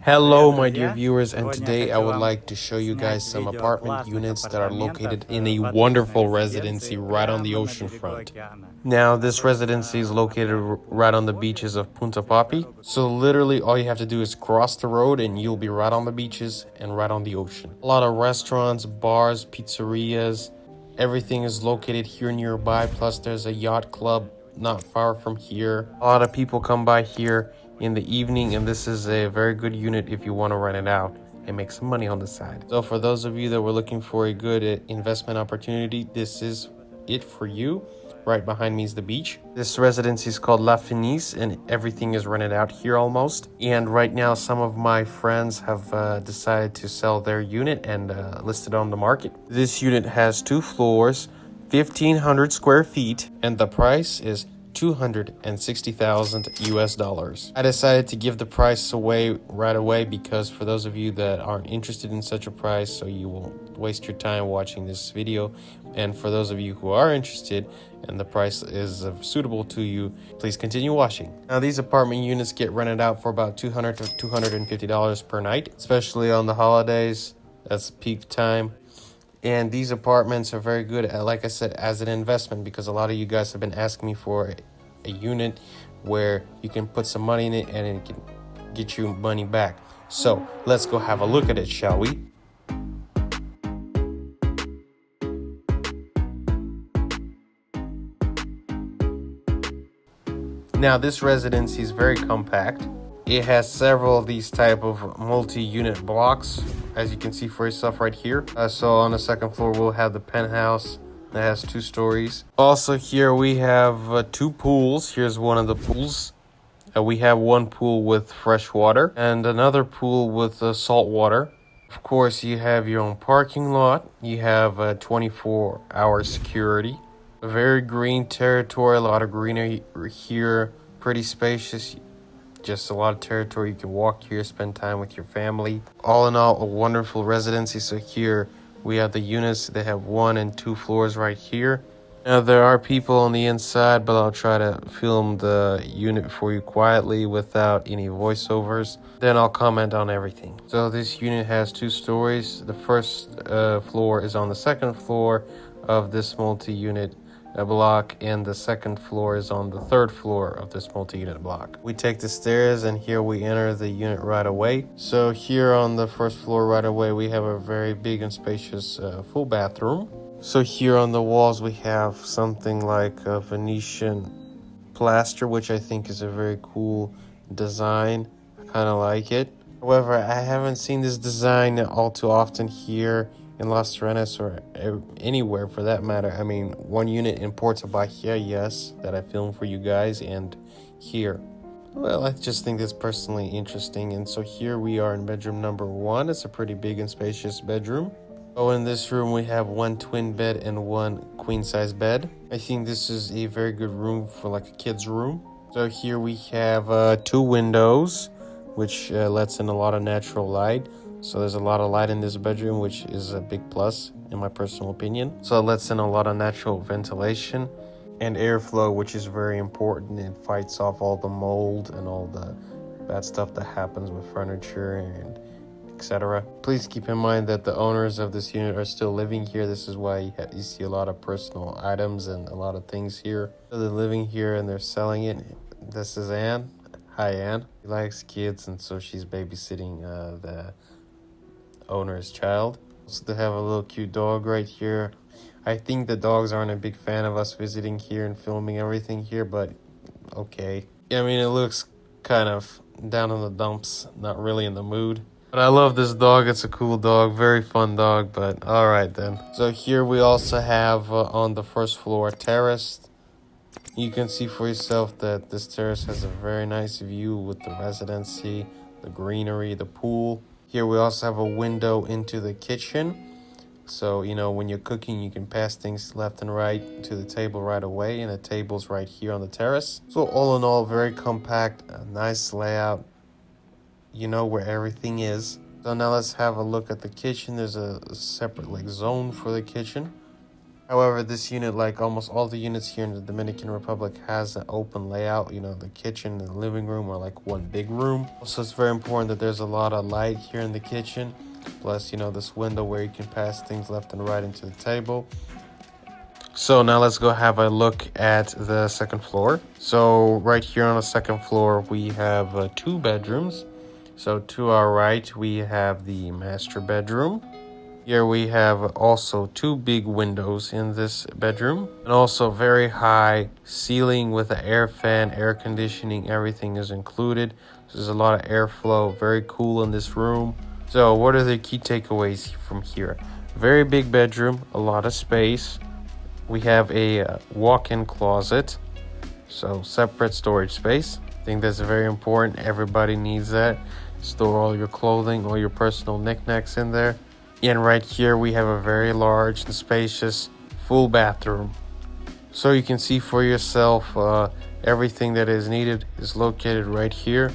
Hello my dear viewers, and today I would like to show you guys some apartment units that are located in a wonderful residency right on the ocean front. Now this residency is located right on the beaches of Punta Papi, so literally all you have to do is cross the road and you'll be right on the beaches and right on the ocean. A lot of restaurants, bars, pizzerias, everything is located here nearby, plus there's a yacht club not far from here. A lot of people come by here in the evening, and this is a very good unit if you want to rent it out and make some money on the side. So for those of you that were looking for a good investment opportunity, this is it for you. Right behind me is the beach. This residency is called La Fenice, and everything is rented out here almost. And right now some of my friends have decided to sell their unit and list it on the market. This unit has 2 floors, 1,500 square feet, and the price is $260,000 US. I decided to give the price away right away because for those of you that aren't interested in such a price, so you won't waste your time watching this video, and for those of you who are interested and the price is suitable to you, please continue watching. Now these apartment units get rented out for about $200 to $250 per night, especially on the holidays. That's peak time. And these apartments are very good, like I said, as an investment, because a lot of you guys have been asking me for a unit where you can put some money in it and it can get you money back. So let's go have a look at it, shall we? Now this residency is very compact. It has several of these type of multi-unit blocks, as you can see for yourself right here. So on the second floor we'll have the penthouse that has 2 stories. Also here we have 2 pools. Here's one of the pools. We have one pool with fresh water and another pool with salt water. Of course you have your own parking lot. You have 24-hour security. A very green territory, a lot of greenery here, pretty spacious. Just a lot of territory. You can walk here, spend time with your family. All in all, a wonderful residency. So here we have the units. They have 1 and 2 floors right here. Now there are people on the inside, but I'll try to film the unit for you quietly without any voiceovers. Then I'll comment on everything. So this unit has 2 stories. The first floor is on the second floor of this multi-unit block, and the second floor is on the 3rd floor of this multi-unit block. We take the stairs and here we enter the unit right away. So here on the 1st floor right away we have a very big and spacious full bathroom. So here on the walls we have something like a Venetian plaster, which I think is a very cool design. I kind of like it. However, I haven't seen this design all too often here in Las Terrenas or anywhere for that matter. I mean, one unit in Puerto Bahia, yes, that I filmed for you guys, and here. Well, I just think that's personally interesting. And so here we are in bedroom number 1. It's a pretty big and spacious bedroom. Oh, in this room we have 1 twin bed and 1 queen size bed. I think this is a very good room for like a kid's room. So here we have 2 windows, which lets in a lot of natural light. So there's a lot of light in this bedroom, which is a big plus in my personal opinion. So it lets in a lot of natural ventilation and airflow, which is very important. It fights off all the mold and all the bad stuff that happens with furniture and etc. Please keep in mind that the owners of this unit are still living here. This is why you see a lot of personal items and a lot of things here. So they're living here and they're selling it. This is Anne. Hi, Anne. She likes kids, and so she's babysitting the owner's child. So they have a little cute dog right here. I think the dogs aren't a big fan of us visiting here and filming everything here, but okay. I mean, it looks kind of down in the dumps, not really in the mood. But I love this dog. It's a cool dog, very fun dog, but all right then. So here we also have on the 1st floor a terrace. You can see for yourself that this terrace has a very nice view with the residency, the greenery, the pool. Here we also have a window into the kitchen. So, you know, when you're cooking, you can pass things left and right to the table right away. And the table's right here on the terrace. So all in all, very compact, a nice layout. You know where everything is. So now let's have a look at the kitchen. There's a separate like zone for the kitchen. However, this unit, like almost all the units here in the Dominican Republic, has an open layout. You know, the kitchen and the living room are like one big room. Also, it's very important that there's a lot of light here in the kitchen. Plus, you know, this window where you can pass things left and right into the table. So now let's go have a look at the second floor. So right here on the second floor, we have 2 bedrooms. So to our right, we have the master bedroom. Here we have also 2 big windows in this bedroom, and also very high ceiling with an air fan, air conditioning, everything is included. So there's a lot of airflow, very cool in this room. So what are the key takeaways from here? Very big bedroom, a lot of space. We have a walk-in closet, so separate storage space. I think that's very important. Everybody needs that. Store all your clothing, all your personal knickknacks in there. And right here we have a very large and spacious full bathroom. So you can see for yourself everything that is needed is located right here.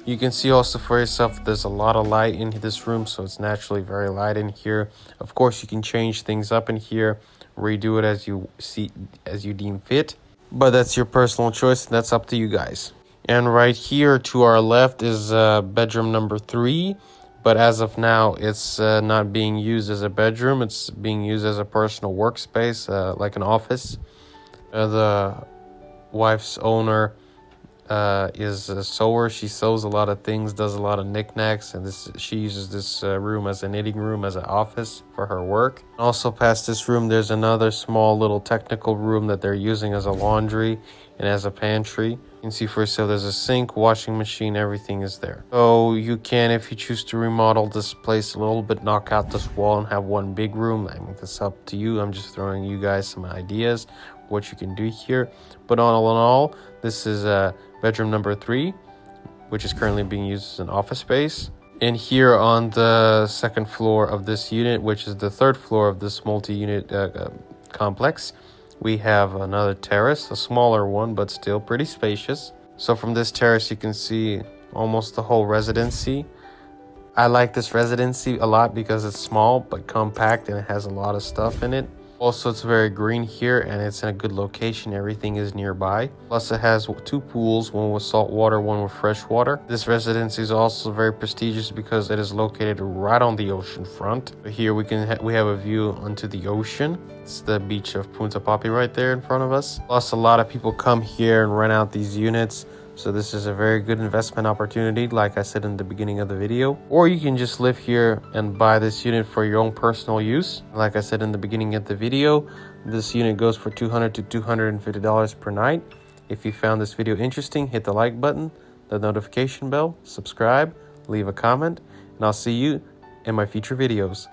You can see also for yourself there's a lot of light in this room, so it's naturally very light in here. Of course, you can change things up in here, redo it as you deem fit, but that's your personal choice and that's up to you guys. And right here to our left is bedroom number 3. But as of now, it's not being used as a bedroom. It's being used as a personal workspace, like an office. The wife's owner is a sewer. She sews a lot of things, does a lot of knickknacks, and she uses this room as a knitting room, as an office for her work. Also past this room, there's another small little technical room that they're using as a laundry and as a pantry. You can see for yourself there's a sink, washing machine, everything is there. So you can, if you choose to remodel this place a little bit, knock out this wall and have one big room. I mean, that's up to you. I'm just throwing you guys some ideas what you can do here. But all in all, this is bedroom number 3, which is currently being used as an office space. And here on the second floor of this unit, which is the 3rd floor of this multi-unit complex, we have another terrace, a smaller one, but still pretty spacious. So from this terrace, you can see almost the whole residency. I like this residency a lot because it's small but compact and it has a lot of stuff in it. Also, it's very green here and it's in a good location. Everything is nearby. Plus, it has 2 pools, one with salt water, one with fresh water. This residency is also very prestigious because it is located right on the ocean front. Here we have a view onto the ocean. It's the beach of Punta Popi right there in front of us. Plus, a lot of people come here and rent out these units. So this is a very good investment opportunity, like I said in the beginning of the video. Or you can just live here and buy this unit for your own personal use. Like I said in the beginning of the video, this unit goes for $200 to $250 per night. If you found this video interesting, hit the like button, the notification bell, subscribe, leave a comment, and I'll see you in my future videos.